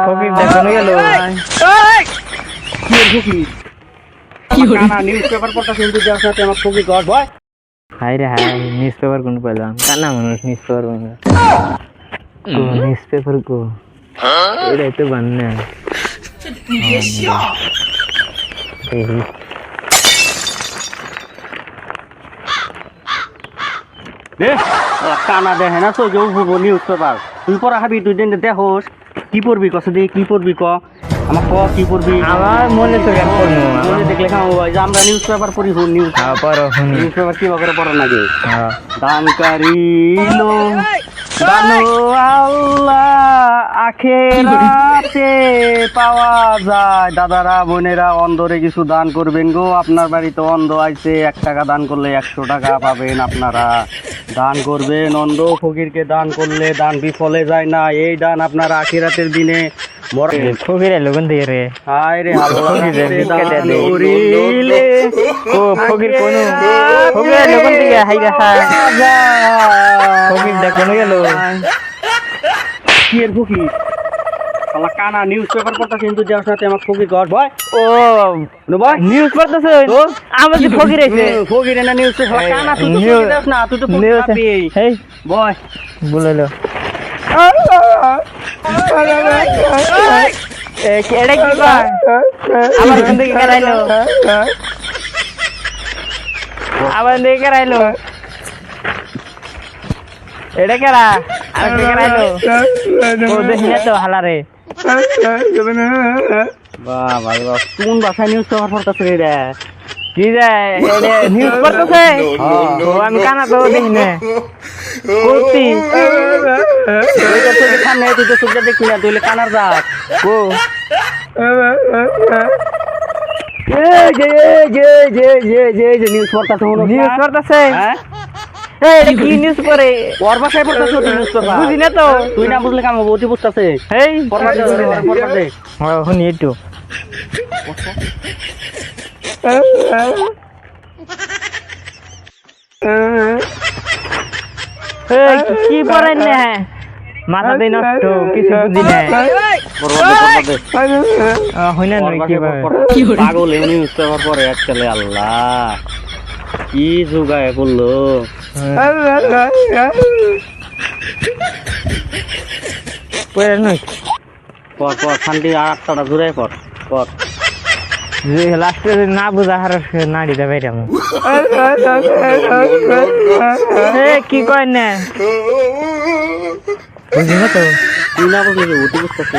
ফকির দেখানো গেল কি কানা নিউজ পেপার পড়তা কিন্তু দেওয়ার সাথে আমার ফকির গড ভয় হাই রে হাই নিউজ পেপার কোন পেলাম কানা মানুষ নিউজ পেপার কোন নিউজ পেপার কো এটাই তো বান্না কানা দেখে না তো নিউজ পেপার তুই পড়া খাবি তুই দেখোস কি পড়বি কস দিয়ে কি পড়বি ক আমার ক কি পড়বি আমার মনে তো কেন পড়বো মনে দেখলে খাও যে আমরা নিউজ পেপার পড়ি নিউজ পড়ো শুনি নিউজ পেপার কি করে পড়া লাগে দান কারিলো দানো আল্লাহ আখেরাতে পাওয়া যায় দাদারা বোনেরা অন্ধরে কিছু দান করবেন গো আপনার বাড়িতে অন্ধ আইছে 1 টাকা দান করলে 100 টাকা পাবেন আপনারা দান করবেন অন্ধ ফকিরকে দান করলে দান বিফলে যায় না এই দান আপনারা আখিরাতের দিনে ফকির এলো কোন দিকে রে হায় রে আল্লাহ ও ফকির কোন ফকির এলো কোন দিকে হাই রে হাই ফকির দেখানো গেল কি এর ফকির শালা কানা নিউজ পেপার পড়তা কিন্তু দেওয়ার সাথে আমার ফকির গড ভয় ও ভাই নিউজ পড়তেছ আমার যে ফকির আইছে ফকির না নিউজ শালা কানা তুই তো ফকির দাস না তুই তো ফকির খাবি এই বয় বললো এটা কি আবার কোন দিকে করাইলো আবার দিকে করাইলো এটা কেরা আর দিকে করাইলো ও দেখি না তো হালারে বাহ ভাই বাহ কোন ভাষায় নিউজ পেপার পড়তাছ রে কি যায় নিউজ পড়তেছে ও আমি কানা তো দেখি না করতি তুই তো চোখে খান নাই তুই তো চোখে দেখি না তুই কানার জাত ও নিউজ পড়তাছ নিউজ পড়তেছে হ্যাঁ এই কি নিউজ পড়ে ওর ভাষায় পড়তাছ নিউজ পেপার বুঝি না তো তুই না বুঝলে কাম হবে অতি বুঝতাছে এই পড়বা দে শুনি একটু কি পড়েন না মাথা দিয়ে নষ্ট কিছু বুঝি না হয় না নয় কি পাগল নিউজ পেপার পড়ে আজকাল আল্লাহ কি যুগায় বললো পড়ে নয় পর পর শান্তি 8টা জুড়ে পর পর লাস্টে না বুঝা হার নাড়ি দে বাইরে কি কয় না বুঝি না তো তুই না বুঝলি অতি বুঝতেছে